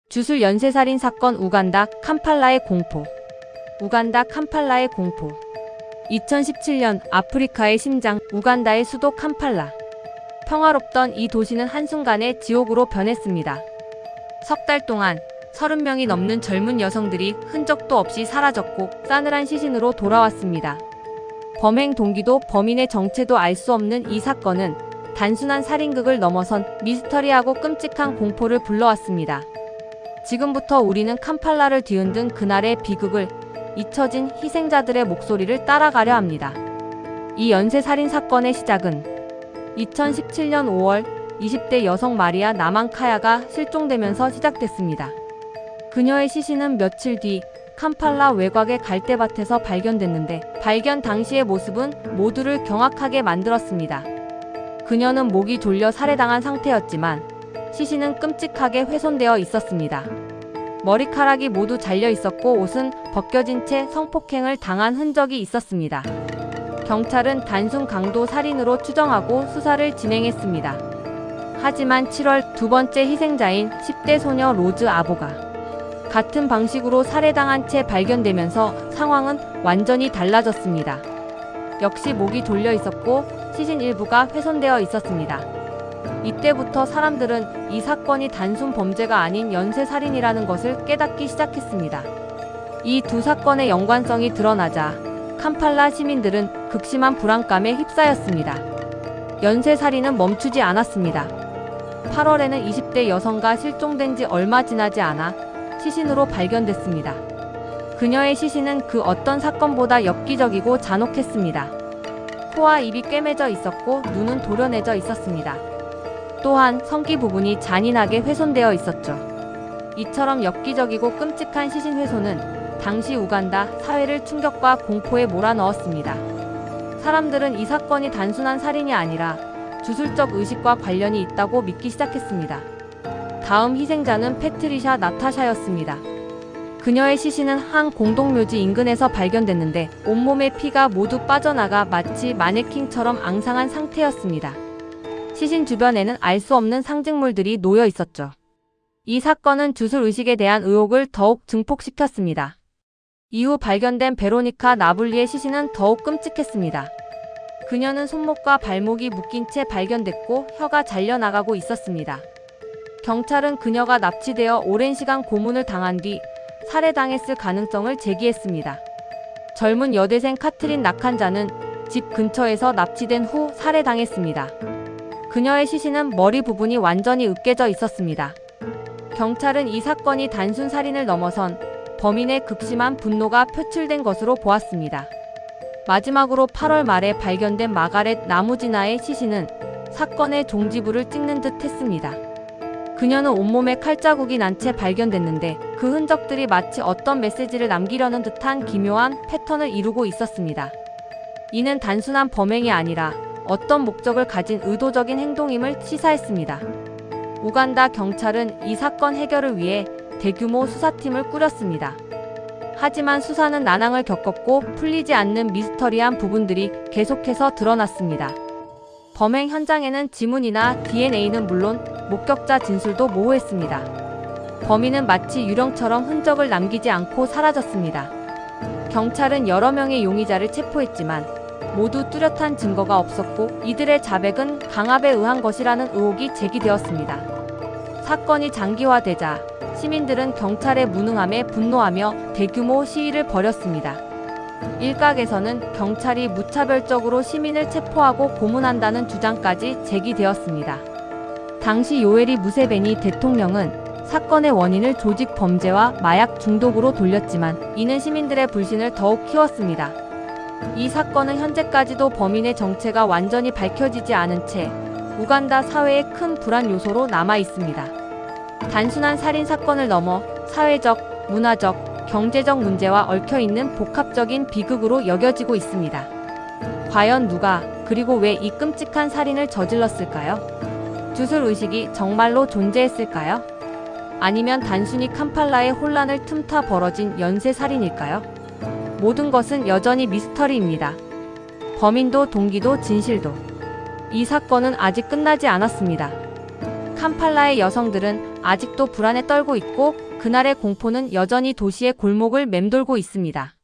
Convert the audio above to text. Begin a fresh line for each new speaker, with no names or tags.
주술 연쇄살인 사건 우간다 캄팔라의 공포. 우간다 캄팔라의 공포. 2017년 아프리카의 심장 우간다의 수도 캄팔라. 평화롭던 이 도시는 한순간에 지옥으로 변했습니다. 석 달 동안 30명이 넘는 젊은 여성들이 흔적도 없이 사라졌고 싸늘한 시신으로 돌아왔습니다. 범행 동기도 범인의 정체도 알 수 없는 이 사건은 단순한 살인극을 넘어선 미스터리하고 끔찍한 공포를 불러왔습니다. 지금부터 우리는 캄팔라를 뒤흔든 그날의 비극을, 잊혀진 희생자들의 목소리를 따라가려 합니다. 이 연쇄살인 사건의 시작은 2017년 5월 20대 여성 마리아 나만카야가 실종되면서 시작됐습니다. 그녀의 시신은 며칠 뒤 캄팔라 외곽의 갈대밭에서 발견됐는데 발견 당시의 모습은 모두를 경악하게 만들었습니다. 그녀는 목이 졸려 살해당한 상태였지만 시신은 끔찍하게 훼손되어 있었습니다. 머리카락이 모두 잘려 있었고 옷은 벗겨진 채 성폭행을 당한 흔적이 있었습니다. 경찰은 단순 강도 살인으로 추정하고 수사를 진행했습니다. 하지만 7월 두 번째 희생자인 10대 소녀 로즈 아보가 같은 방식으로 살해당한 채 발견되면서 상황은 완전히 달라졌습니다. 역시 목이 졸려 있었고 시신 일부가 훼손되어 있었습니다. 이때부터 사람들은 이 사건이 단순 범죄가 아닌 연쇄살인이라는 것을 깨닫기 시작했습니다. 이 두 사건의 연관성이 드러나자 캄팔라 시민들은 극심한 불안감에 휩싸였습니다. 연쇄살인은 멈추지 않았습니다. 8월에는 20대 여성가 실종된 지 얼마 지나지 않아 시신으로 발견됐습니다. 그녀의 시신은 그 어떤 사건보다 엽기적이고 잔혹했습니다. 코와 입이 꿰매져 있었고 눈은 도려내져 있었습니다. 또한 성기 부분이 잔인하게 훼손되어 있었죠. 이처럼 엽기적이고 끔찍한 시신 훼손은 당시 우간다 사회를 충격과 공포에 몰아넣었습니다. 사람들은 이 사건이 단순한 살인이 아니라 주술적 의식과 관련이 있다고 믿기 시작했습니다. 다음 희생자는 패트리샤 나타샤였습니다. 그녀의 시신은 한 공동묘지 인근에서 발견됐는데 온몸의 피가 모두 빠져나가 마치 마네킹처럼 앙상한 상태였습니다. 시신 주변에는 알 수 없는 상징물들이 놓여 있었죠. 이 사건은 주술의식에 대한 의혹을 더욱 증폭시켰습니다. 이후 발견된 베로니카 나블리의 시신은 더욱 끔찍했습니다. 그녀는 손목과 발목이 묶인 채 발견됐고 혀가 잘려나가고 있었습니다. 경찰은 그녀가 납치되어 오랜 시간 고문을 당한 뒤 살해당했을 가능성을 제기했습니다. 젊은 여대생 카트린 나칸자는 집 근처에서 납치된 후 살해당했습니다. 그녀의 시신은 머리 부분이 완전히 으깨져 있었습니다. 경찰은 이 사건이 단순 살인을 넘어선 범인의 극심한 분노가 표출된 것으로 보았습니다. 마지막으로 8월 말에 발견된 마가렛 나무지나의 시신은 사건의 종지부를 찍는 듯 했습니다. 그녀는 온몸에 칼자국이 난 채 발견됐는데 그 흔적들이 마치 어떤 메시지를 남기려는 듯한 기묘한 패턴을 이루고 있었습니다. 이는 단순한 범행이 아니라 어떤 목적을 가진 의도적인 행동임을 시사했습니다. 우간다 경찰은 이 사건 해결을 위해 대규모 수사팀을 꾸렸습니다. 하지만 수사는 난항을 겪었고 풀리지 않는 미스터리한 부분들이 계속해서 드러났습니다. 범행 현장에는 지문이나 DNA는 물론 목격자 진술도 모호했습니다. 범인은 마치 유령처럼 흔적을 남기지 않고 사라졌습니다. 경찰은 여러 명의 용의자를 체포했지만 모두 뚜렷한 증거가 없었고 이들의 자백은 강압에 의한 것이라는 의혹이 제기되었습니다. 사건이 장기화되자 시민들은 경찰의 무능함에 분노하며 대규모 시위를 벌였습니다. 일각에서는 경찰이 무차별적으로 시민을 체포하고 고문한다는 주장까지 제기되었습니다. 당시 요에리 무세베니 대통령은 사건의 원인을 조직 범죄와 마약 중독으로 돌렸지만 이는 시민들의 불신을 더욱 키웠습니다. 이 사건은 현재까지도 범인의 정체가 완전히 밝혀지지 않은 채 우간다 사회의 큰 불안 요소로 남아 있습니다. 단순한 살인 사건을 넘어 사회적, 문화적, 경제적 문제와 얽혀있는 복합적인 비극으로 여겨지고 있습니다. 과연 누가, 그리고 왜 이 끔찍한 살인을 저질렀을까요? 주술의식이 정말로 존재했을까요? 아니면 단순히 캄팔라의 혼란을 틈타 벌어진 연쇄살인일까요? 모든 것은 여전히 미스터리입니다. 범인도 동기도 진실도. 이 사건은 아직 끝나지 않았습니다. 캄팔라의 여성들은 아직도 불안에 떨고 있고 그날의 공포는 여전히 도시의 골목을 맴돌고 있습니다.